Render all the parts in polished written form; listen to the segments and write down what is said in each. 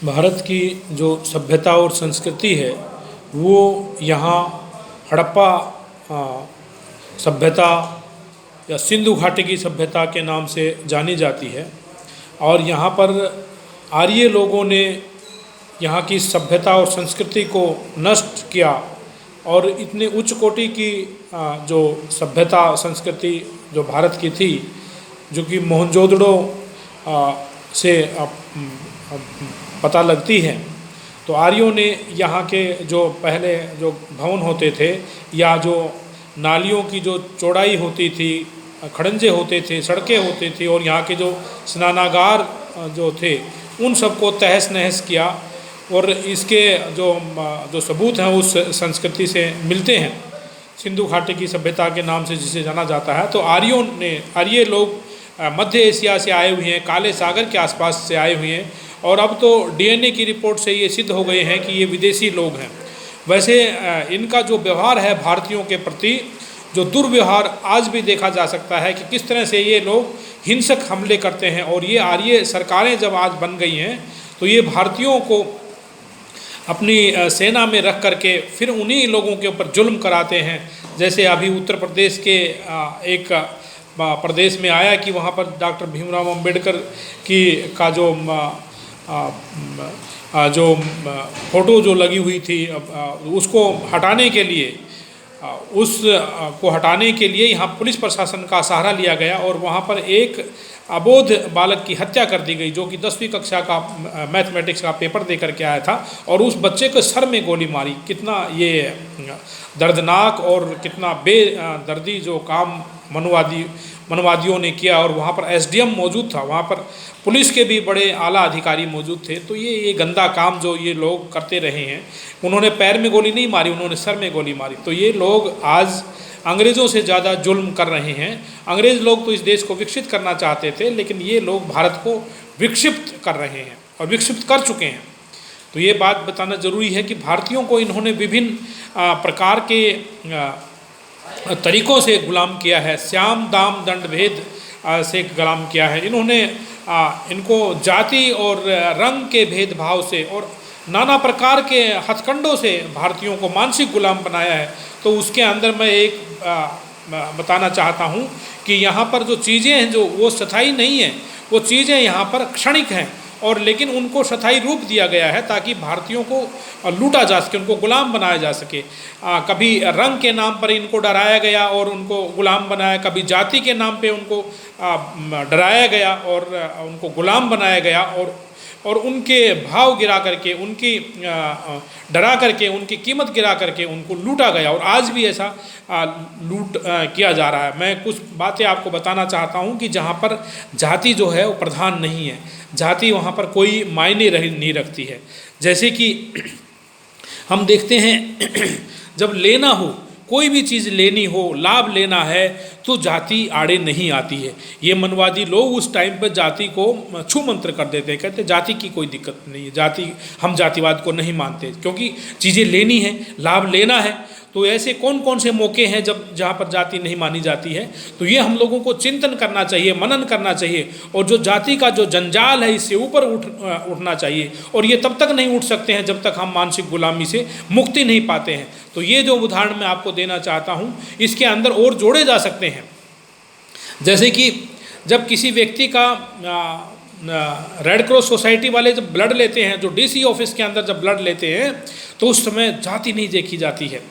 भारत की जो सभ्यता और संस्कृति है वो यहाँ हड़प्पा सभ्यता या सिंधु घाटी की सभ्यता के नाम से जानी जाती है। और यहाँ पर आर्य लोगों ने यहाँ की सभ्यता और संस्कृति को नष्ट किया और इतने उच्च कोटि की जो सभ्यता संस्कृति जो भारत की थी, जो कि मोहनजोदड़ो से पता लगती है, तो आर्यों ने यहाँ के जो पहले जो भवन होते थे या जो नालियों की जो चौड़ाई होती थी, खड़ंजे होते थे, सड़कें होती थी और यहाँ के जो स्नानागार जो थे उन सबको तहस नहस किया। और इसके जो सबूत हैं उस संस्कृति से मिलते हैं, सिंधु घाटी की सभ्यता के नाम से जिसे जाना जाता है। तो आर्य लोग मध्य एशिया से आए हुए हैं, काले सागर के आसपास से आए हुए हैं और अब तो डीएनए की रिपोर्ट से ये सिद्ध हो गए हैं कि ये विदेशी लोग हैं। वैसे इनका जो व्यवहार है भारतीयों के प्रति, जो दुर्व्यवहार आज भी देखा जा सकता है कि किस तरह से ये लोग हिंसक हमले करते हैं। और ये आर्य सरकारें जब आज बन गई हैं तो ये भारतीयों को अपनी सेना में रख करके फिर उन्हीं लोगों के ऊपर जुल्म कराते हैं। जैसे अभी उत्तर प्रदेश के एक प्रदेश में आया कि वहाँ पर डॉक्टर भीमराव अंबेडकर का जो फ़ोटो जो लगी हुई थी उसको हटाने के लिए यहाँ पुलिस प्रशासन का सहारा लिया गया और वहाँ पर एक अबोध बालक की हत्या कर दी गई, जो कि 10वीं कक्षा का मैथमेटिक्स का पेपर दे करके आया था और उस बच्चे को सर में गोली मारी। कितना ये दर्दनाक और कितना बेदर्दी जो काम मनवादियों ने किया। और वहाँ पर एसडीएम मौजूद था, वहाँ पर पुलिस के भी बड़े आला अधिकारी मौजूद थे। तो ये गंदा काम जो ये लोग करते रहे हैं, उन्होंने पैर में गोली नहीं मारी, उन्होंने सर में गोली मारी। तो ये लोग आज अंग्रेज़ों से ज़्यादा जुल्म कर रहे हैं। अंग्रेज़ लोग तो इस देश को विकसित करना चाहते थे, लेकिन ये लोग भारत को विक्षिप्त कर रहे हैं और विक्षिप्त कर चुके हैं। तो ये बात बताना ज़रूरी है कि भारतीयों को इन्होंने विभिन्न प्रकार के तरीक़ों से गुलाम किया है। श्याम दाम दंड भेद से गुलाम किया है इन्होंने। इनको जाति और रंग के भेदभाव से और नाना प्रकार के हथकंडों से भारतीयों को मानसिक गुलाम बनाया है। तो उसके अंदर मैं एक बताना चाहता हूँ कि यहाँ पर जो चीज़ें हैं जो वो स्थायी नहीं हैं, वो चीज़ें यहाँ पर क्षणिक हैं और लेकिन उनको स्थायी रूप दिया गया है ताकि भारतीयों को लूटा जा सके, उनको गुलाम बनाया जा सके। कभी रंग के नाम पर इनको डराया गया और उनको गुलाम बनाया, कभी जाति के नाम पे उनको डराया गया और उनको गुलाम बनाया गया और उनके भाव गिरा करके, उनकी डरा करके, उनकी कीमत गिरा करके उनको लूटा गया। और आज भी ऐसा लूट किया जा रहा है। मैं कुछ बातें आपको बताना चाहता हूँ कि जहाँ पर जाति जो है वो प्रधान नहीं है, जाति वहाँ पर कोई मायने नहीं रखती है। जैसे कि हम देखते हैं जब लेना हो, कोई भी चीज़ लेनी हो, लाभ लेना है तो जाति आड़े नहीं आती है। ये मनवादी लोग उस टाइम पर जाति को छू मंत्र कर देते हैं, कहते जाति की कोई दिक्कत नहीं है, जाति हम जातिवाद को नहीं मानते, क्योंकि चीज़ें लेनी है, लाभ लेना है। तो ऐसे कौन कौन से मौके हैं जहाँ पर जाति नहीं मानी जाती है। तो ये हम लोगों को चिंतन करना चाहिए, मनन करना चाहिए और जो जाति का जो जंजाल है इससे ऊपर उठना चाहिए। और ये तब तक नहीं उठ सकते हैं जब तक हम मानसिक गुलामी से मुक्ति नहीं पाते हैं। तो ये जो उदाहरण मैं आपको देना चाहता हूँ, इसके अंदर और जोड़े जा सकते हैं। जैसे कि जब किसी व्यक्ति का रेड क्रॉस सोसाइटी वाले जब ब्लड लेते हैं, जो डीसी ऑफिस के अंदर जब ब्लड लेते हैं, तो उस समय जाति नहीं देखी जाती है।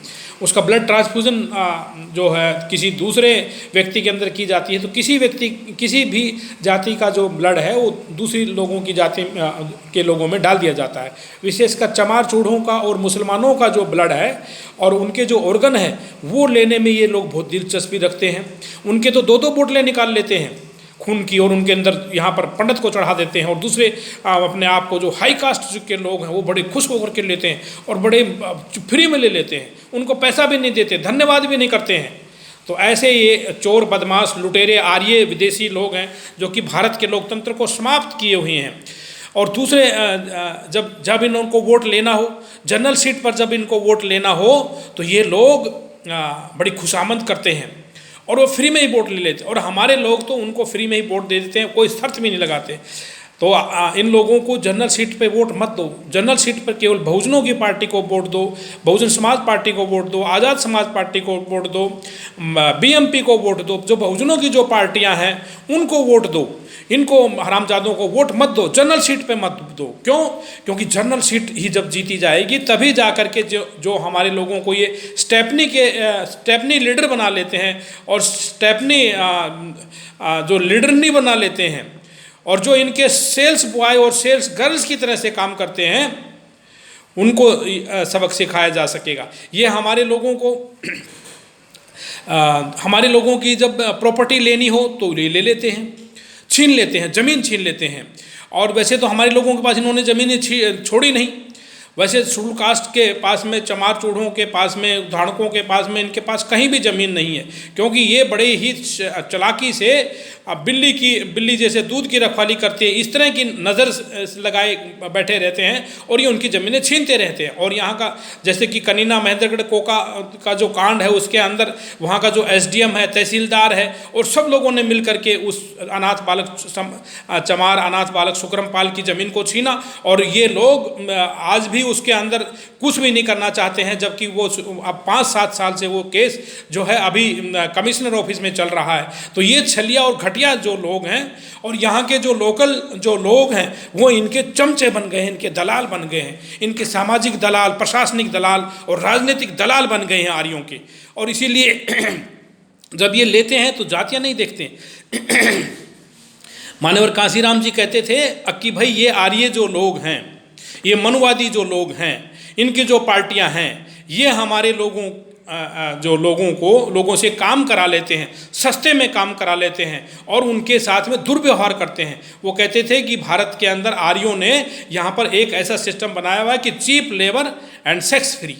उसका ब्लड ट्रांसफ्यूज़न जो है किसी दूसरे व्यक्ति के अंदर की जाती है। तो किसी भी जाति का जो ब्लड है वो दूसरी लोगों की जाति के लोगों में डाल दिया जाता है। विशेषकर चमार चूढ़ों का और मुसलमानों का जो ब्लड है और उनके जो ऑर्गन है वो लेने में ये लोग बहुत दिलचस्पी रखते हैं। उनके तो 2-2 बोतलें निकाल लेते हैं खून की और उनके अंदर यहाँ पर पंडित को चढ़ा देते हैं। और दूसरे अपने आप को जो हाई कास्ट के लोग हैं वो बड़े खुश होकर के लेते हैं और बड़े फ्री में ले लेते हैं, उनको पैसा भी नहीं देते, धन्यवाद भी नहीं करते हैं। तो ऐसे ये चोर, बदमाश, लुटेरे, आर्य विदेशी लोग हैं जो कि भारत के लोकतंत्र को समाप्त किए हुए हैं। और दूसरे जब इनको वोट लेना हो, जनरल सीट पर जब इनको वोट लेना हो, तो ये लोग बड़ी खुशामद करते हैं और वो फ्री में ही वोट ले लेते हैं। और हमारे लोग तो उनको फ्री में ही वोट दे देते हैं, कोई शर्त भी नहीं लगाते। तो इन लोगों को जनरल सीट पे वोट मत दो। जनरल सीट पर केवल बहुजनों की पार्टी को वोट दो, बहुजन समाज पार्टी को वोट दो, आज़ाद समाज पार्टी को वोट दो, बीएमपी को वोट दो। जो बहुजनों की जो पार्टियां हैं उनको वोट दो, इनको हरामजादों को वोट मत दो, जनरल सीट पे मत दो। क्यों? क्योंकि जनरल सीट ही जब जीती जाएगी तभी जा कर के जो हमारे लोगों को ये स्टेपनी लीडर बना लेते हैं और स्टेपनी जो लीडर नहीं बना लेते हैं, और जो इनके सेल्स बॉय और सेल्स गर्ल्स की तरह से काम करते हैं, उनको सबक सिखाया जा सकेगा। ये हमारे लोगों की जब प्रॉपर्टी लेनी हो तो ले लेते हैं, छीन लेते हैं, ज़मीन छीन लेते हैं। और वैसे तो हमारे लोगों के पास इन्होंने ज़मीनें छोड़ी नहीं। वैसे शेड्यूल कास्ट के पास में, चमार चूढ़ों के पास में, धाड़कों के पास में, इनके पास कहीं भी ज़मीन नहीं है, क्योंकि ये बड़े ही चालाकी से बिल्ली जैसे दूध की रखवाली करती है, इस तरह की नज़र लगाए बैठे रहते हैं और ये उनकी ज़मीनें छीनते रहते हैं। और यहाँ का जैसे कि कनीना महेंद्रगढ़ कोका का जो कांड है, उसके अंदर वहाँ का जो एसडीएम है, तहसीलदार है, और सब लोगों ने मिल करके उस अनाथ बालक चमार अनाथ बालक सुकरमपाल की ज़मीन को छीना। और ये लोग आज भी उसके अंदर कुछ भी नहीं करना चाहते हैं, जबकि वो अब 5-7 साल से वो केस जो है अभी कमिश्नर ऑफिस में चल रहा है। तो ये छलिया और घटिया जो लोग हैं, और यहाँ के जो लोकल जो लोग हैं, वो इनके चमचे बन गए हैं, इनके दलाल बन गए हैं, इनके सामाजिक दलाल, प्रशासनिक दलाल और राजनीतिक दलाल बन गए हैं आर्यों के। और इसीलिए जब ये लेते हैं तो जातियाँ नहीं देखते। मान्यवर कांसीराम जी कहते थे कि भाई ये आर्य जो लोग हैं, ये मनुवादी जो लोग हैं, इनकी जो पार्टियां हैं, ये हमारे लोगों से काम करा लेते हैं, सस्ते में काम करा लेते हैं और उनके साथ में दुर्व्यवहार करते हैं। वो कहते थे कि भारत के अंदर आर्यों ने यहाँ पर एक ऐसा सिस्टम बनाया हुआ है कि cheap labour and sex free,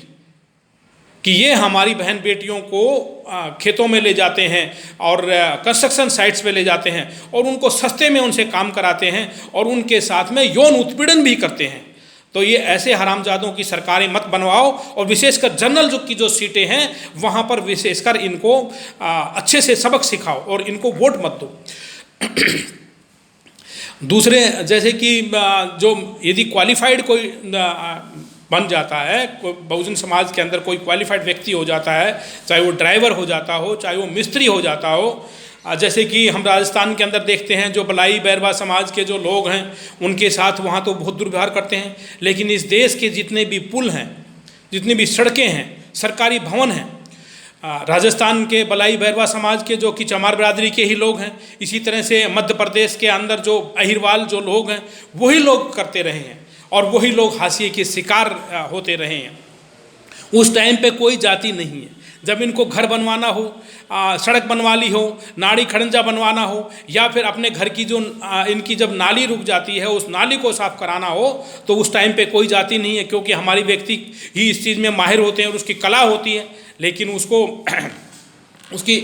कि ये हमारी बहन बेटियों को खेतों में ले जाते हैं और कंस्ट्रक्शन साइट्स पे ले जाते हैं और उनको सस्ते में उनसे काम कराते हैं और उनके साथ में यौन उत्पीड़न भी करते हैं। तो ये ऐसे हरामजादों की सरकारें मत बनवाओ, और विशेषकर जनरल की जो सीटें हैं वहाँ पर विशेषकर इनको अच्छे से सबक सिखाओ और इनको वोट मत दो। दूसरे जैसे कि जो यदि क्वालिफाइड कोई बन जाता है, बहुजन समाज के अंदर कोई क्वालिफाइड व्यक्ति हो जाता है, चाहे वो ड्राइवर हो जाता हो, चाहे वो मिस्त्री हो जाता हो, जैसे कि हम राजस्थान के अंदर देखते हैं जो बलाई बैरवा समाज के जो लोग हैं उनके साथ वहाँ तो बहुत दुर्व्यवहार करते हैं। लेकिन इस देश के जितने भी पुल हैं, जितनी भी सड़कें हैं, सरकारी भवन हैं, राजस्थान के बलाई बैरवा समाज के जो कि चमार बिरादरी के ही लोग हैं, इसी तरह से मध्य प्रदेश के अंदर जो अहिरवाल जो लोग हैं वही लोग करते रहे हैं और वही लोग हाशिए के शिकार होते रहे हैं। उस टाइम पे कोई जाति नहीं है। जब इनको घर बनवाना हो, सड़क बनवा ली हो, नाड़ी खड़ंजा बनवाना हो, या फिर अपने घर की जो इनकी जब नाली रुक जाती है उस नाली को साफ कराना हो, तो उस टाइम पे कोई जाति नहीं है, क्योंकि हमारी व्यक्ति ही इस चीज़ में माहिर होते हैं और उसकी कला होती है। लेकिन उसकी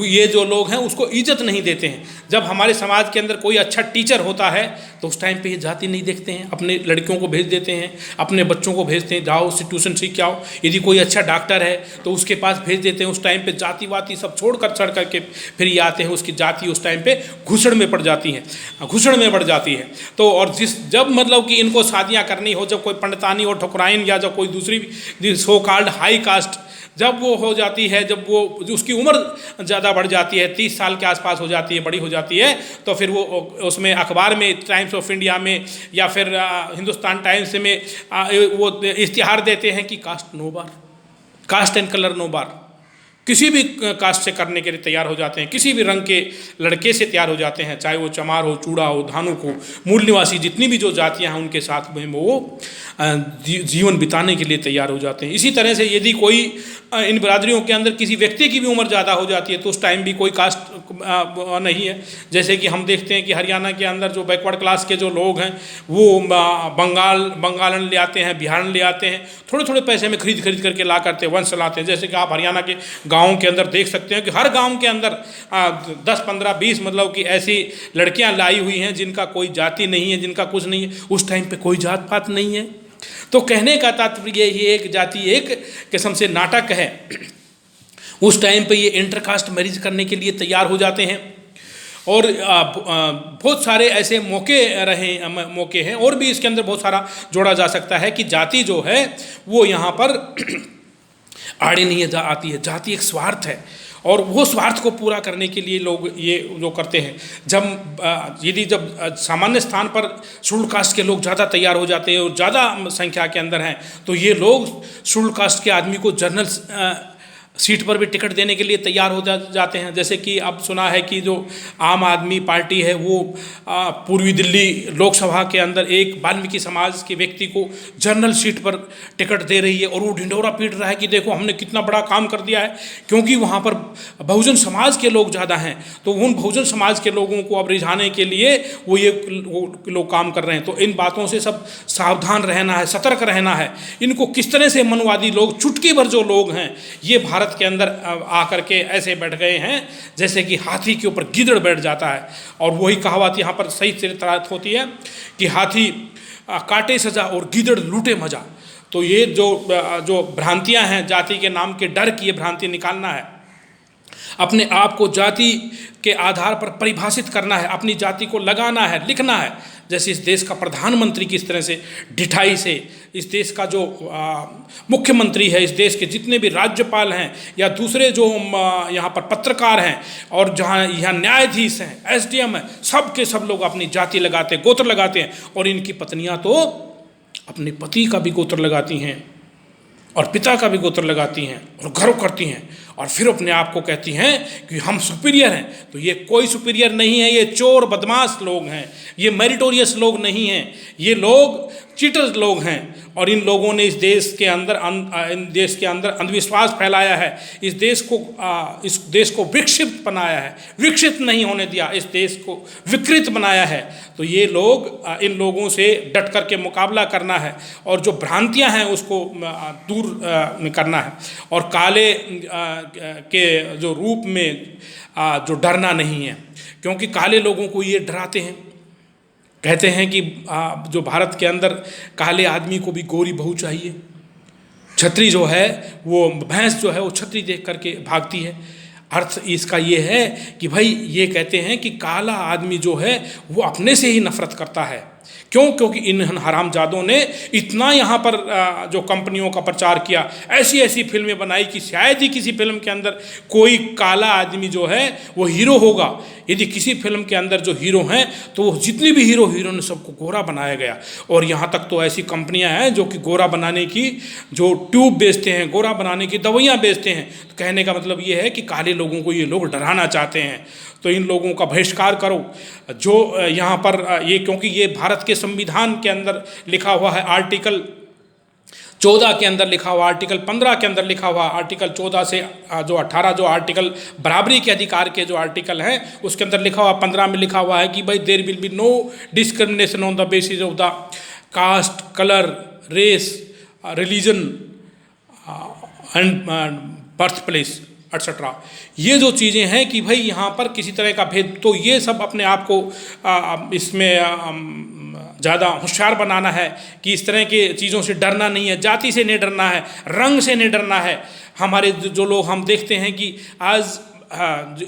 ये जो लोग हैं उसको इज्जत नहीं देते हैं। जब हमारे समाज के अंदर कोई अच्छा टीचर होता है तो उस टाइम पे ये जाति नहीं देखते हैं, अपने लड़कियों को भेज देते हैं, अपने बच्चों को भेजते हैं, जाओ ट्यूशन सीख के आओ। यदि कोई अच्छा डॉक्टर है तो उसके पास भेज देते हैं। उस टाइम पे जाति वाति सब छोड़ करके फिर ये आते हैं, उसकी जाति उस टाइम पे घुसड़ में बढ़ जाती है। तो और जब मतलब कि इनको शादियाँ करनी हो, जब कोई पंडितानी और ठकुराइन या जब कोई दूसरी सो कॉल्ड हाई कास्ट जब वो हो जाती है, जब वो उसकी उम्र ज़्यादा बढ़ जाती है, 30 साल के आसपास हो जाती है, बड़ी हो जाती है, तो फिर वो उसमें अखबार में, टाइम्स ऑफ इंडिया में या फिर हिंदुस्तान टाइम्स में वो इश्तिहार देते हैं कि caste no bar, caste and colour no bar. किसी भी कास्ट से करने के लिए तैयार हो जाते हैं, किसी भी रंग के लड़के से तैयार हो जाते हैं, चाहे वो चमार हो, चूड़ा हो, धानुक हो, मूल निवासी जितनी भी जो जातियां हैं उनके साथ में वो जीवन बिताने के लिए तैयार हो जाते हैं। इसी तरह से यदि कोई इन बिरादरियों के अंदर किसी व्यक्ति की भी उम्र ज़्यादा हो जाती है तो उस टाइम भी कोई कास्ट नहीं है। जैसे कि हम देखते हैं कि हरियाणा के अंदर जो बैकवर्ड क्लास के जो लोग हैं वो बंगालन ले आते हैं, बिहारन ले आते हैं, थोड़े थोड़े पैसे में खरीद करके ला करते वंश चलाते हैं। जैसे कि आप हरियाणा के गाँव के अंदर देख सकते हैं कि हर गाँव के अंदर 10, 15, 20 मतलब कि ऐसी लड़कियाँ लाई हुई हैं जिनका कोई जाति नहीं है, जिनका कुछ नहीं है। उस टाइम पे कोई जात पात नहीं है। तो कहने का तात्पर्य ये एक जाति एक किस्म से नाटक है। उस टाइम पे ये इंटरकास्ट मैरिज करने के लिए तैयार हो जाते हैं और बहुत सारे ऐसे मौके हैं, और भी इसके अंदर बहुत सारा जोड़ा जा सकता है कि जाति जो है वो यहाँ पर आड़े नहीं आती है। जाति एक स्वार्थ है, और वो स्वार्थ को पूरा करने के लिए लोग ये जो करते हैं, जब सामान्य स्थान पर शेड्यूल्ड कास्ट के लोग ज़्यादा तैयार हो जाते हैं और ज़्यादा संख्या के अंदर हैं, तो ये लोग शेड्यूल्ड कास्ट के आदमी को जनरल सीट पर भी टिकट देने के लिए तैयार हो जाते हैं। जैसे कि अब सुना है कि जो आम आदमी पार्टी है वो पूर्वी दिल्ली लोकसभा के अंदर एक वाल्मीकि समाज के व्यक्ति को जनरल सीट पर टिकट दे रही है, और वो ढिंढोरा पीट रहा है कि देखो हमने कितना बड़ा काम कर दिया है, क्योंकि वहाँ पर बहुजन समाज के लोग ज़्यादा हैं। तो उन बहुजन समाज के लोगों को अब रिझाने के लिए वो लोग काम कर रहे हैं। तो इन बातों से सब सावधान रहना है, सतर्क रहना है। इनको किस तरह से मनवादी लोग, चुटकी भर जो लोग हैं, ये भारत के अंदर आकर के ऐसे बैठ गए हैं जैसे कि हाथी के ऊपर गिदड़ बैठ जाता है। और वही कहावत यहाँ पर सही चरितार्थ होती है कि हाथी काटे सजा और गिदड़ लूटे मजा। तो ये जो भ्रांतियाँ हैं, जाति के नाम के डर की ये भ्रांति निकालना है, अपने आप को जाति के आधार पर परिभाषित करना है, अपनी जाति को लगाना है, लिखना है। जैसे इस देश का प्रधानमंत्री किस तरह से ढिठाई से, इस देश का जो मुख्यमंत्री है, इस देश के जितने भी राज्यपाल हैं या दूसरे जो यहाँ पर पत्रकार हैं और जहाँ यहाँ न्यायाधीश हैं, एसडीएम हैं, सब के सब लोग अपनी जाति लगाते हैं, गोत्र लगाते हैं। और इनकी पत्नियाँ तो अपने पति का भी गोत्र लगाती हैं और पिता का भी गोत्र लगाती हैं और गर्व करती हैं, और फिर अपने आप को कहती हैं कि हम सुपीरियर हैं। तो ये कोई सुपीरियर नहीं है, ये चोर बदमाश लोग हैं, ये मेरिटोरियस लोग नहीं हैं, ये लोग चीटर्स लोग हैं। और इन लोगों ने इस देश के अंदर अंधविश्वास फैलाया है, इस देश को विक्षिप्त बनाया है, विकसित नहीं होने दिया, इस देश को विकृत बनाया है। तो ये लोग, इन लोगों से डट करके मुकाबला करना है, और जो भ्रांतियां हैं उसको दूर करना है, और काले के जो रूप में जो डरना नहीं है, क्योंकि काले लोगों को ये डराते हैं। कहते हैं कि जो भारत के अंदर काले आदमी को भी गोरी बहू चाहिए। छतरी जो है वो भैंस जो है वो छतरी देख करके भागती है। अर्थ इसका ये है कि भाई ये कहते हैं कि काला आदमी जो है वो अपने से ही नफरत करता है। क्यों? क्योंकि इन हरामजादों ने इतना यहाँ पर जो कंपनियों का प्रचार किया, ऐसी ऐसी फिल्में बनाई कि शायद ही किसी फिल्म के अंदर कोई काला आदमी जो है वो हीरो होगा। यदि किसी फिल्म के अंदर जो हीरो हैं तो वो जितनी भी हीरोइन सबको गोरा बनाया गया। और यहाँ तक तो ऐसी कंपनियाँ हैं जो कि गोरा बनाने की जो ट्यूब बेचते हैं, गोरा बनाने की दवाइयाँ बेचते हैं। तो कहने का मतलब ये है कि काले लोगों को ये लोग डराना चाहते हैं। तो इन लोगों का बहिष्कार करो जो यहाँ पर ये, क्योंकि ये भारत के संविधान के अंदर लिखा हुआ है, आर्टिकल 14 के अंदर लिखा हुआ, आर्टिकल 15 के अंदर लिखा हुआ, आर्टिकल 14 से जो 18 जो आर्टिकल बराबरी के अधिकार के जो आर्टिकल हैं उसके अंदर लिखा हुआ, 15 में लिखा हुआ है कि भाई there will be no discrimination on the basis of the caste, colour, race, religion and birth place etcetera. ये जो चीज़ें हैं कि भाई यहाँ पर किसी तरह का भेद, तो ये सब अपने आप को इसमें ज़्यादा होशियार बनाना है कि इस तरह के चीज़ों से डरना नहीं है, जाति से नहीं डरना है, रंग से नहीं डरना है। हमारे जो लोग हम देखते हैं कि आज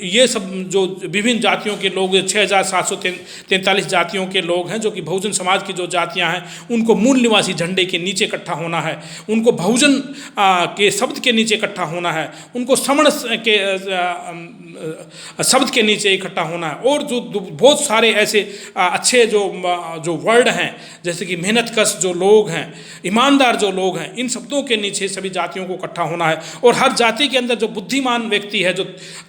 ये सब जो विभिन्न जातियों के लोग, 6743 जातियों के लोग हैं जो कि बहुजन समाज की जो जातियां हैं, उनको मूल निवासी झंडे के नीचे इकट्ठा होना है, उनको बहुजन के शब्द के नीचे इकट्ठा होना है, उनको समण के शब्द के नीचे इकट्ठा होना है। और जो बहुत सारे ऐसे अच्छे जो वर्ड हैं, जैसे कि मेहनतकश जो लोग हैं, ईमानदार जो लोग हैं, इन शब्दों के नीचे सभी जातियों को इकट्ठा होना है। और हर जाति के अंदर जो बुद्धिमान व्यक्ति है,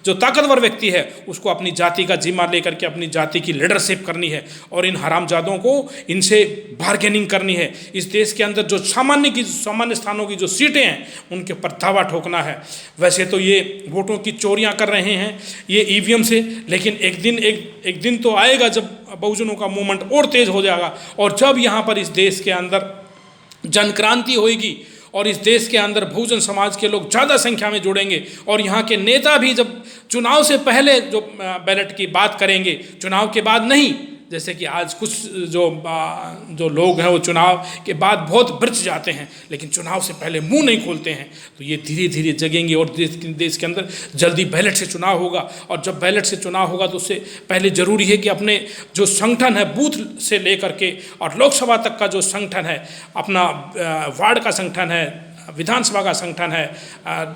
जो ताकतवर व्यक्ति है, उसको अपनी जाति का जिम्मा लेकर के अपनी जाति की लीडरशिप करनी है और इन हरामजादों को इनसे बार्गेनिंग करनी है। इस देश के अंदर जो सामान्य स्थानों की जो सीटें हैं उनके ऊपर दावा ठोकना है। वैसे तो ये वोटों की चोरियां कर रहे हैं ये ईवीएम से, लेकिन एक दिन तो आएगा जब बहुजनों का मूवमेंट और तेज हो जाएगा, और जब यहाँ पर इस देश के अंदर जन क्रांति होएगी और इस देश के अंदर बहुजन समाज के लोग ज़्यादा संख्या में जुड़ेंगे, और यहाँ के नेता भी जब चुनाव से पहले जो बैलेट की बात करेंगे, चुनाव के बाद नहीं, जैसे कि आज कुछ जो लोग हैं वो चुनाव के बाद बहुत बरच जाते हैं, लेकिन चुनाव से पहले मुंह नहीं खोलते हैं। तो ये धीरे धीरे जगेंगे और देश के अंदर जल्दी बैलेट से चुनाव होगा। और जब बैलेट से चुनाव होगा तो उससे पहले ज़रूरी है कि अपने जो संगठन है, बूथ से लेकर के और लोकसभा तक का जो संगठन है, अपना वार्ड का संगठन है, विधानसभा का संगठन है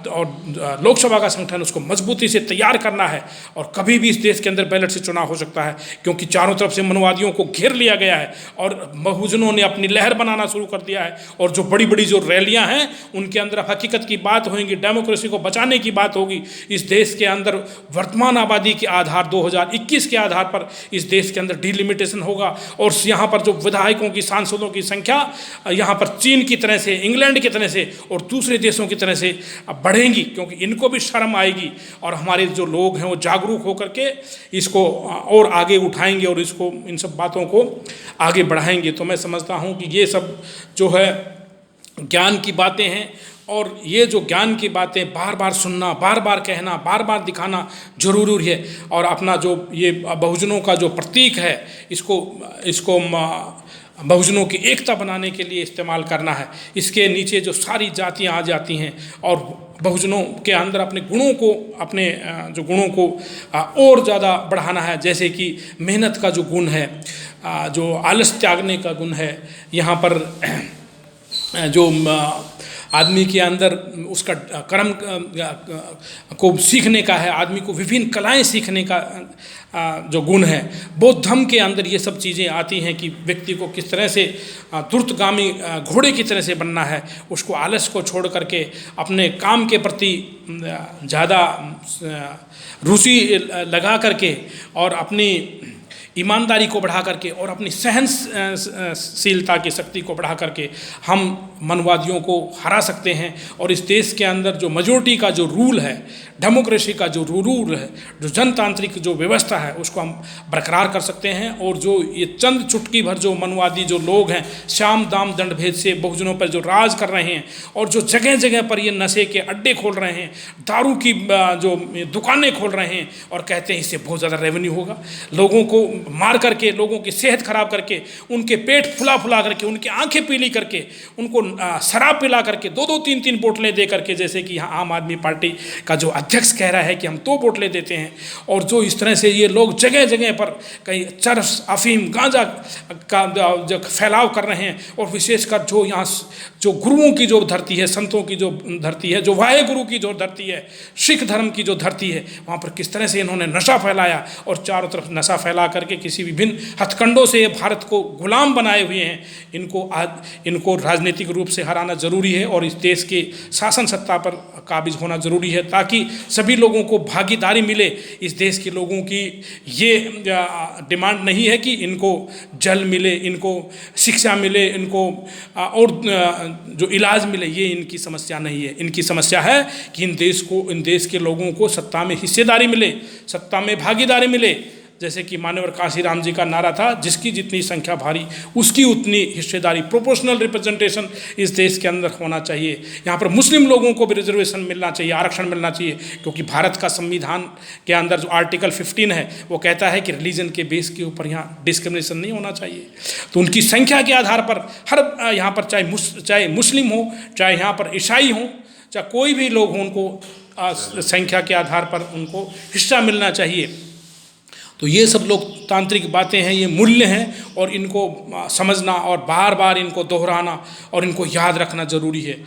और लोकसभा का संगठन, उसको मजबूती से तैयार करना है। और कभी भी इस देश के अंदर बैलेट से चुनाव हो सकता है, क्योंकि चारों तरफ से मनवादियों को घेर लिया गया है और बहुजनों ने अपनी लहर बनाना शुरू कर दिया है। और जो बड़ी बड़ी जो रैलियां हैं उनके अंदर हकीकत की बात होगी, डेमोक्रेसी को बचाने की बात होगी। इस देश के अंदर वर्तमान आबादी के आधार 2021 के आधार पर इस देश के अंदर डिलिमिटेशन होगा। और यहाँ पर जो विधायकों की, सांसदों की संख्या यहाँ पर चीन की तरह से, इंग्लैंड की तरह से और दूसरे देशों की तरह से बढ़ेंगी, क्योंकि इनको भी शर्म आएगी और हमारे जो लोग हैं वो जागरूक होकर के इसको और आगे उठाएंगे और इसको, इन सब बातों को आगे बढ़ाएंगे। तो मैं समझता हूँ कि ये सब जो है ज्ञान की बातें हैं और ये जो ज्ञान की बातें बार बार सुनना, बार बार कहना, बार बार दिखाना जरूरी है। और अपना जो ये बहुजनों का जो प्रतीक है, इसको बहुजनों की एकता बनाने के लिए इस्तेमाल करना है। इसके नीचे जो सारी जातियां आ जाती हैं और बहुजनों के अंदर अपने जो गुणों को और ज़्यादा बढ़ाना है। जैसे कि मेहनत का जो गुण है, जो आलस त्यागने का गुण है, यहाँ पर जो आदमी के अंदर उसका कर्म को सीखने का है, आदमी को विभिन्न कलाएं सीखने का जो गुण है, बौद्ध धर्म के अंदर ये सब चीज़ें आती हैं कि व्यक्ति को किस तरह से द्रुतगामी घोड़े की तरह से बनना है, उसको आलस को छोड़ करके अपने काम के प्रति ज़्यादा रुचि लगा करके और अपनी ईमानदारी को बढ़ा करके और अपनी सहनशीलता की शक्ति को बढ़ा करके हम मनवादियों को हरा सकते हैं। और इस देश के अंदर जो मेजॉरिटी का जो रूल है, डेमोक्रेसी का जो रूल है, जो जनतांत्रिक जो व्यवस्था है, उसको हम बरकरार कर सकते हैं। और जो ये चंद चुटकी भर जो मनवादी जो लोग हैं, श्याम दाम दंड भेद से बहुजनों पर जो राज कर रहे हैं और जो जगह जगह पर ये नशे के अड्डे खोल रहे हैं, दारू की जो दुकानें खोल रहे हैं और कहते हैं इससे बहुत ज़्यादा रेवेन्यू होगा, लोगों को मार करके, लोगों की सेहत खराब करके, उनके पेट फुला करके, उनकी आंखें पीली करके, उनको शराब पिला करके, 2-2 3-3 बोतलें दे करके, जैसे कि यहाँ आम आदमी पार्टी का जो अध्यक्ष कह रहा है कि हम 2 बोतलें देते हैं। और जो इस तरह से ये लोग जगह जगह पर कहीं चरस, अफीम, गांजा का जो फैलाव कर रहे हैं और विशेषकर जो यहाँ जो गुरुओं की जो धरती है, संतों की जो धरती है, जो वाहे गुरु की जो धरती है, सिख धर्म की जो धरती है, वहाँ पर किस तरह से इन्होंने नशा फैलाया और चारों तरफ नशा फैला करके किसी विभिन्न हथकंडों से भारत को गुलाम बनाए हुए हैं। इनको राजनीतिक रूप से हराना जरूरी है और इस देश के शासन सत्ता पर काबिज होना जरूरी है, ताकि सभी लोगों को भागीदारी मिले। इस देश के लोगों की ये डिमांड नहीं है कि इनको जल मिले, इनको शिक्षा मिले, इनको और जो इलाज मिले, ये इनकी समस्या नहीं है। इनकी समस्या है कि इन देश के लोगों को सत्ता में हिस्सेदारी मिले, सत्ता में भागीदारी मिले। जैसे कि मानवर काशीराम जी का नारा था, जिसकी जितनी संख्या भारी उसकी उतनी हिस्सेदारी, प्रोपोर्शनल रिप्रेजेंटेशन इस देश के अंदर होना चाहिए। यहाँ पर मुस्लिम लोगों को भी रिजर्वेशन मिलना चाहिए, आरक्षण मिलना चाहिए, क्योंकि भारत का संविधान के अंदर जो आर्टिकल 15 है वो कहता है कि रिलीजन के बेस के ऊपर यहाँ डिस्क्रिमिनेशन नहीं होना चाहिए। तो उनकी संख्या के आधार पर हर यहाँ पर चाहे मुस्लिम हो, चाहे यहाँ पर ईसाई हो, चाहे कोई भी लोग हो, उनको संख्या के आधार पर उनको हिस्सा मिलना चाहिए। तो ये सब लोकतांत्रिक बातें हैं, ये मूल्य हैं और इनको समझना और बार बार इनको दोहराना और इनको याद रखना ज़रूरी है।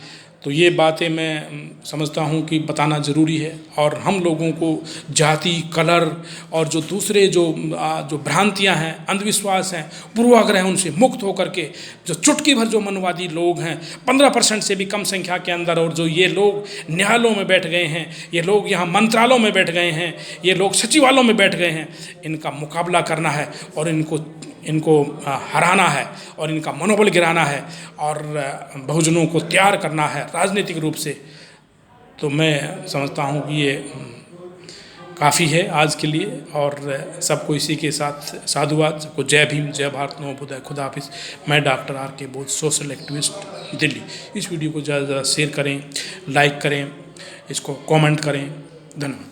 तो ये बातें मैं समझता हूँ कि बताना ज़रूरी है। और हम लोगों को जाति, कलर और जो दूसरे जो भ्रांतियाँ हैं, अंधविश्वास हैं, पूर्वाग्रह हैं, उनसे मुक्त होकर के जो चुटकी भर जो मनवादी लोग हैं, 15% से भी कम संख्या के अंदर, और जो ये लोग न्यायालयों में बैठ गए हैं, ये लोग यहाँ मंत्रालयों में बैठ गए हैं, ये लोग सचिवालयों में बैठ गए हैं, इनका मुकाबला करना है और इनको हराना है और इनका मनोबल गिराना है और बहुजनों को तैयार करना है राजनीतिक रूप से। तो मैं समझता हूँ कि ये काफ़ी है आज के लिए। और सबको इसी के साथ साधुवाद, सबको जय भीम, जय भारत, नमो बुद्धाय, खुदा हाफिज़। मैं डॉक्टर आर.के. बोध, सोशल एक्टिविस्ट, दिल्ली। इस वीडियो को ज़्यादा से ज़्यादा शेयर करें, लाइक करें, इसको कमेंट करें। धन्यवाद।